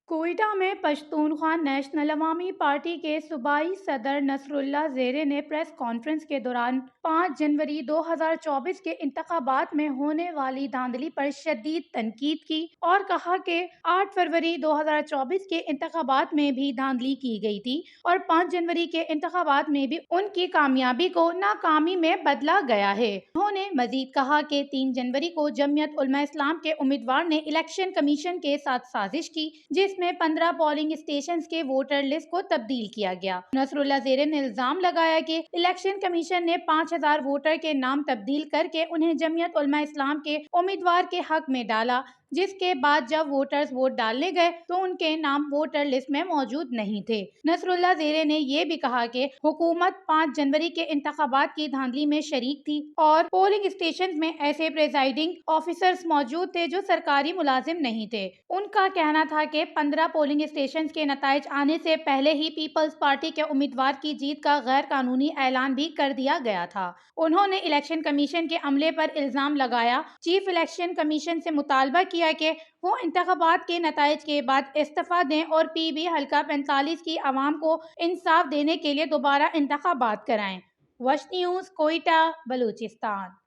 کوئٹہ میں پشتونخوا نیشنل عوامی پارٹی کے صوبائی صدر نصر اللہ زیرے نے پریس کانفرنس کے دوران 5 جنوری 2024 کے انتخابات میں ہونے والی دھاندلی پر شدید تنقید کی اور کہا کہ 8 فروری 2024 کے انتخابات میں بھی دھاندلی کی گئی تھی اور 5 جنوری کے انتخابات میں بھی ان کی کامیابی کو ناکامی میں بدلا گیا ہے۔ انہوں نے مزید کہا کہ 3 جنوری کو جمعیت علماء اسلام کے امیدوار نے الیکشن کمیشن کے ساتھ سازش کی جس میں 15 پولنگ اسٹیشنز کے ووٹر لسٹ کو تبدیل کیا گیا۔ نصر اللہ زیرے نے الزام لگایا کہ الیکشن کمیشن نے 5000 ووٹر کے نام تبدیل کر کے انہیں جمعیت علماء اسلام کے امیدوار کے حق میں ڈالا، جس کے بعد جب ووٹرز ووٹ ڈالنے گئے تو ان کے نام ووٹر لسٹ میں موجود نہیں تھے۔ نصر اللہ زیرے نے یہ بھی کہا کہ حکومت 5 جنوری کے انتخابات کی دھاندلی میں شریک تھی اور پولنگ اسٹیشنز میں ایسے پریزائڈنگ آفیسرز موجود تھے جو سرکاری ملازم نہیں تھے۔ ان کا کہنا تھا کہ 15 پولنگ اسٹیشنز کے نتائج آنے سے پہلے ہی پیپلز پارٹی کے امیدوار کی جیت کا غیر قانونی اعلان بھی کر دیا گیا تھا۔ انہوں نے الیکشن کمیشن کے عملے پر الزام لگایا، چیف الیکشن کمیشن سے مطالبہ کیا کہ وہ انتخابات کے نتائج کے بعد استعفیٰ دیں اور پی بی حلقہ 45 کی عوام کو انصاف دینے کے لیے دوبارہ انتخابات کرائیں۔ وش نیوز، کوئٹہ، بلوچستان۔